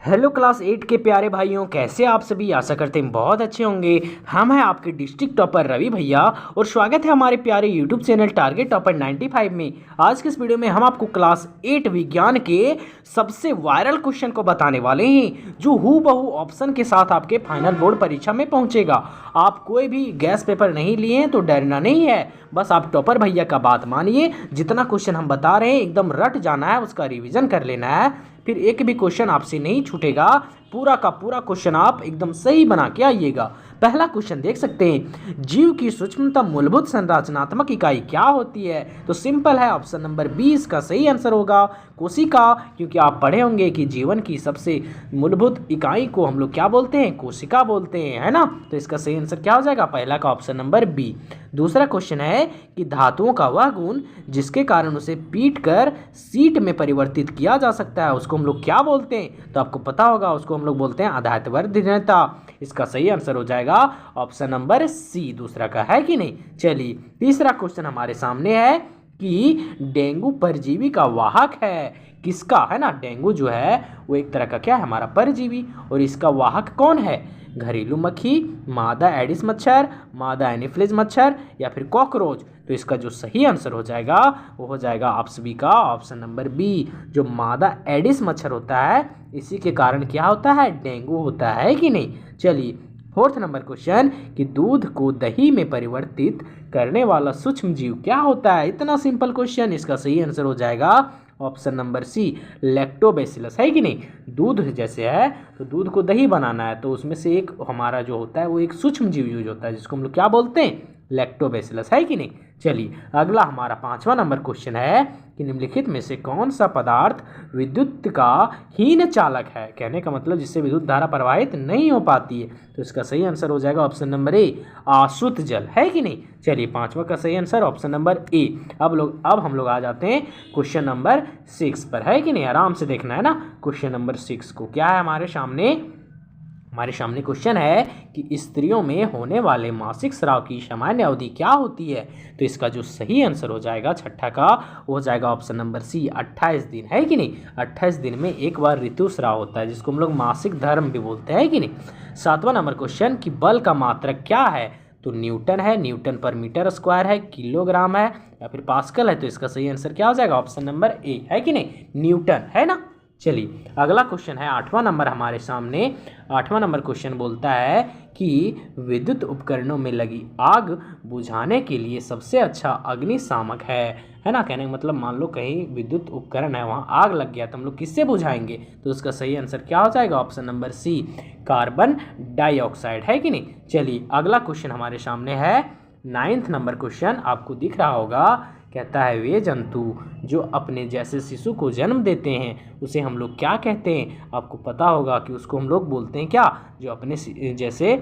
Hello class 8 के प्यारे भाइयों, कैसे आप सभी। आशा करते हैं बहुत अच्छे होंगे। हम हैं आपके डिस्ट्रिक्ट टॉपर रवि भैया और स्वागत है हमारे प्यारे यूट्यूब चैनल टारगेट टॉपर 95 में। आज के इस वीडियो में हम आपको क्लास 8 विज्ञान के सबसे वायरल क्वेश्चन को बताने वाले हैं, जो हूबहू ऑप्शन के साथ आपके फाइनल बोर्ड परीक्षा में पहुंचेगा। आप कोई भी गैस पेपर नहीं लिए हैं तो डरना नहीं है, बस आप टॉपर भैया का बात मानिए। जितना क्वेश्चन हम बता रहे हैं एकदम रट जाना है, उसका रिवीजन कर लेना है, फिर एक भी क्वेश्चन आपसे नहीं छूटेगा। पूरा का पूरा क्वेश्चन आप एकदम सही बना के आइएगा। पहला क्वेश्चन देख सकते हैं, जीव की सूक्ष्मतम मूलभूत संरचनात्मक इकाई क्या होती है। तो सिंपल है, ऑप्शन नंबर 20 का सही आंसर होगा कोशिका, क्योंकि आप पढ़े होंगे कि जीवन की सबसे मूलभूत इकाई को हम लोग क्या बोलते हैं, कोशिका बोलते हैं, है ना। तो इसका सही आंसर क्या हो जाएगा, पहला का ऑप्शन नंबर बी। दूसरा क्वेश्चन है कि धातुओं का वह गुण जिसके कारण उसे पीट कर सीट में परिवर्तित किया जा सकता है, उसको हम लोग क्या बोलते हैं। तो आपको पता होगा, उसको हम लोग बोलते हैं आधायत्वर्धनीयता। इसका सही आंसर हो जाएगा ऑप्शन नंबर सी, दूसरा का, है कि नहीं। चलिए तीसरा क्वेश्चन हमारे सामने है कि डेंगू परजीवी का वाहक है किसका, है ना। डेंगू जो है वो एक तरह का क्या है, हमारा परजीवी, और इसका वाहक कौन है। घरेलू मक्खी, मादा एडिस मच्छर, मादा एनीफिलीज मच्छर, या फिर कॉकरोच। तो इसका जो सही आंसर हो जाएगा वो हो जाएगा आप सभी का ऑप्शन नंबर बी, जो मादा एडिस मच्छर होता है, इसी के कारण क्या होता है, डेंगू होता है कि नहीं। चलिए फोर्थ नंबर क्वेश्चन कि दूध को दही में परिवर्तित करने वाला सूक्ष्म जीव क्या होता है। इतना सिंपल क्वेश्चन, इसका सही आंसर हो जाएगा ऑप्शन नंबर सी, लैक्टोबैसिलस, है कि नहीं। दूध जैसे है तो दूध को दही बनाना है, तो उसमें से एक हमारा जो होता है वो एक सूक्ष्म जीव यूज होता है, जिसको हम लोग क्या बोलते हैं, लैक्टोबैसिलस, है कि नहीं। चलिए अगला हमारा 5वां नंबर क्वेश्चन है कि निम्नलिखित में से कौन सा पदार्थ विद्युत का हीन चालक है। कहने का मतलब जिससे विद्युत धारा प्रवाहित नहीं हो पाती है। तो इसका सही आंसर हो जाएगा ऑप्शन नंबर ए, आश्रित जल, है कि नहीं। चलिए 5वां का सही आंसर ऑप्शन नंबर ए। अब हम लोग आ जाते हैं क्वेश्चन नंबर 6 पर, है कि नहीं। आराम से देखना है ना क्वेश्चन नंबर 6 को। क्या है हमारे सामने क्वेश्चन है कि स्त्रियों में होने वाले मासिक स्राव की सामान्य अवधि क्या होती है। तो इसका जो सही आंसर हो जाएगा छठा का, वो हो जाएगा ऑप्शन नंबर सी, 28 दिन, है कि नहीं। 28 दिन में एक बार ऋतुस्राव होता है, जिसको हम लोग मासिक धर्म भी बोलते हैं, कि नहीं। 7वां नंबर क्वेश्चन कि बल का मात्रक क्या है। तो न्यूटन है, न्यूटन पर मीटर स्क्वायर है, किलोग्राम है, या फिर पास्कल है। तो इसका सही आंसर क्या हो जाएगा, ऑप्शन नंबर ए, है कि नहीं, न्यूटन, है ना। चलिए अगला क्वेश्चन है 8वां नंबर हमारे सामने। 8वां नंबर क्वेश्चन बोलता है कि विद्युत उपकरणों में लगी आग बुझाने के लिए सबसे अच्छा अग्निशामक है ना। कहने का मतलब मान लो कहीं विद्युत उपकरण है, वहाँ आग लग गया तो हम लोग किससे बुझाएंगे। तो उसका सही आंसर क्या हो जाएगा, option number C, carbon dioxide, है कि नहीं। चलिए अगला क्वेश्चन हमारे सामने है 9th नंबर क्वेश्चन, आपको दिख रहा होगा। कहता है वे जंतु जो अपने जैसे शिशु को जन्म देते हैं उसे हम लोग क्या कहते हैं। आपको पता होगा कि उसको हम लोग बोलते हैं क्या, जो अपने जैसे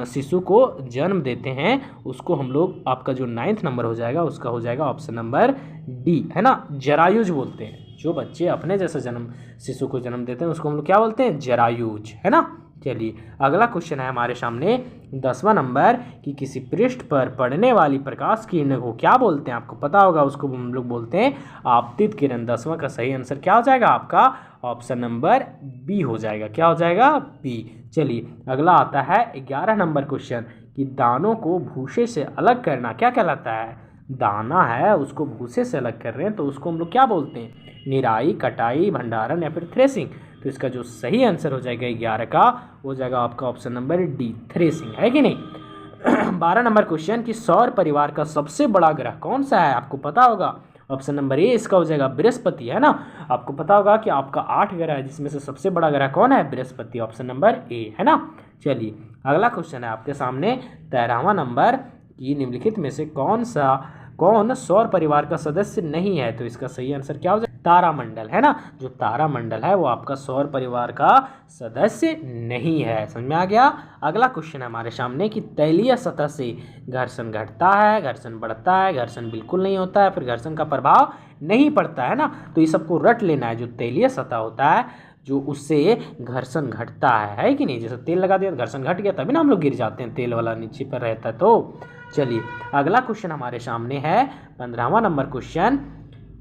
शिशु को जन्म देते हैं उसको हम लोग, आपका जो 9th नंबर हो जाएगा उसका हो जाएगा ऑप्शन नंबर डी, है ना, जरायुज बोलते हैं। जो बच्चे अपने जैसा शिशु को जन्म देते हैं उसको हम लोग क्या बोलते हैं, जरायुज, है ना। चलिए अगला क्वेश्चन है हमारे सामने 10वां नंबर कि किसी पृष्ठ पर पड़ने वाली प्रकाश किरण को क्या बोलते हैं। आपको पता होगा उसको हम लोग बोलते हैं आपतित किरण। 10वां का सही आंसर क्या हो जाएगा आपका, ऑप्शन नंबर बी हो जाएगा, क्या हो जाएगा, बी। चलिए अगला आता है 11 नंबर क्वेश्चन कि दानों को भूसे से अलग करना क्या कहलाता है। दाना है उसको भूसे से अलग कर रहे हैं तो उसको हम लोग क्या बोलते हैं, निराई, कटाई, भंडारण, या फिर थ्रेसिंग। तो इसका जो सही आंसर हो जाएगा 11 का, हो जाएगा आपका ऑप्शन नंबर डी, थ्रेसिंग, है कि नहीं। 12 नंबर क्वेश्चन कि सौर परिवार का सबसे बड़ा ग्रह कौन सा है। आपको पता होगा ऑप्शन नंबर ए, इसका हो जाएगा बृहस्पति, है ना। आपको पता होगा कि आपका 8 ग्रह है, जिसमें से सबसे बड़ा ग्रह कौन है, बृहस्पति, ऑप्शन नंबर ए, है ना। चलिए अगला क्वेश्चन है आपके सामने 13वां नंबर कि निम्नलिखित में से कौन सौर परिवार का सदस्य नहीं है। तो इसका सही आंसर क्या हो जाएगा, तारामंडल, है ना। जो तारामंडल है वो आपका सौर परिवार का सदस्य नहीं है। समझ में आ गया। अगला क्वेश्चन है हमारे सामने कि तैलीय सतह से घर्षण घटता है, घर्षण बढ़ता है, घर्षण बिल्कुल नहीं होता है, फिर घर्षण का प्रभाव नहीं पड़ता है ना। तो ये सबको रट लेना है। जो तैलीय सतह होता है जो उससे घर्षण घटता है कि नहीं। जैसे तेल लगा दिया घर्षण घट गया, तभी ना हम लोग गिर जाते हैं, तेल वाला नीचे पर रहता है। तो चलिए अगला क्वेश्चन हमारे सामने है 15वां नंबर क्वेश्चन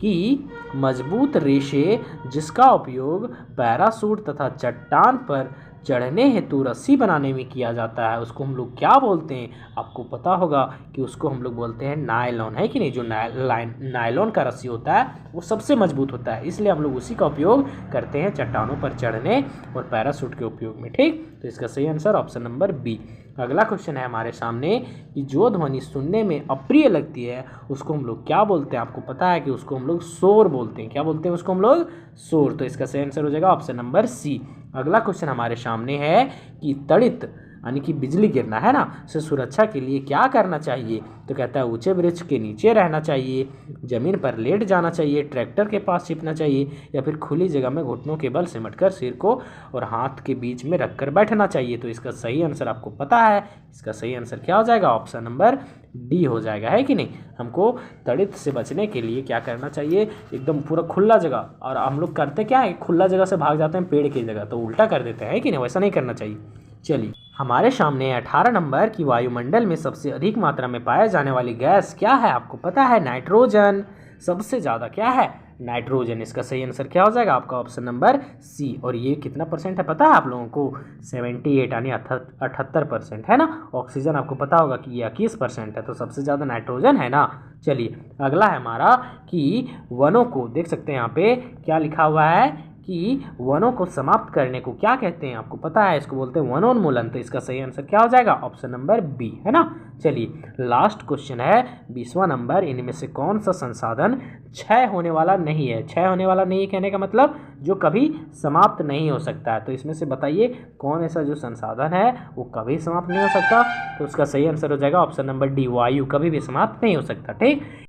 कि मजबूत रेशे जिसका उपयोग पैराशूट तथा चट्टान पर चढ़ने हेतु रस्सी बनाने में किया जाता है उसको हम लोग क्या बोलते हैं? आपको पता होगा कि उसको हम लोग बोलते हैं नायलॉन, है कि नहीं। जो नायलॉन का रस्सी होता है वो सबसे मजबूत होता है, इसलिए हम लोग उसी का उपयोग करते हैं चट्टानों पर चढ़ने और पैराशूट के उपयोग में। ठीक, तो इसका सही आंसर ऑप्शन नंबर बी। अगला क्वेश्चन है हमारे सामने कि जो ध्वनि सुनने में अप्रिय लगती है उसको हम लोग क्या बोलते हैं? आपको पता है कि उसको हम लोग शोर बोलते हैं। क्या बोलते हैं उसको हम लोग? शोर। तो इसका सही आंसर हो जाएगा ऑप्शन नंबर सी। अगला क्वेश्चन हमारे सामने है कि तड़ित यानी कि बिजली गिरना, है ना, से सुरक्षा के लिए क्या करना चाहिए? तो कहता है ऊंचे वृक्ष के नीचे रहना चाहिए, जमीन पर लेट जाना चाहिए, ट्रैक्टर के पास छिपना चाहिए, या फिर खुली जगह में घुटनों के बल सिमटकर सिर को और हाथ के बीच में रखकर बैठना चाहिए। तो इसका सही आंसर आपको पता है, इसका सही आंसर क्या हो जाएगा? ऑप्शन नंबर डी हो जाएगा, है कि नहीं। हमको तड़ित से बचने के लिए क्या करना चाहिए? एकदम पूरा खुला जगह, और हम लोग करते क्या है, खुला जगह से भाग जाते हैं पेड़ की जगह, तो उल्टा कर देते हैं, है कि नहीं, वैसा नहीं करना चाहिए। चलिए, हमारे सामने 18 नंबर की वायुमंडल में सबसे अधिक मात्रा में पाए जाने वाली गैस क्या है? आपको पता है नाइट्रोजन। सबसे ज़्यादा क्या है? नाइट्रोजन। इसका सही आंसर क्या हो जाएगा आपका? Option number C. और ये कितना परसेंट है पता है आप लोगों को? 78 यानी 78% है ना। ऑक्सीजन आपको पता होगा कि ये 21% है, तो सबसे ज़्यादा नाइट्रोजन है ना। चलिए, अगला है हमारा कि वनों को देख सकते हैं यहाँ पे क्या लिखा हुआ है कि वनों को समाप्त करने को क्या कहते हैं? आपको पता है, इसको बोलते हैं वनोन्मूलन। तो इसका सही आंसर क्या हो जाएगा? ऑप्शन नंबर बी, है ना। चलिए, लास्ट क्वेश्चन है 20वां नंबर। इनमें से कौन सा संसाधन क्षय होने वाला नहीं है? क्षय होने वाला नहीं कहने का मतलब जो कभी समाप्त नहीं हो सकता है। तो इसमें से बताइए कौन ऐसा जो संसाधन है वो कभी समाप्त नहीं हो सकता? तो उसका सही आंसर हो जाएगा ऑप्शन नंबर डी, वायु कभी भी समाप्त नहीं हो सकता। ठीक।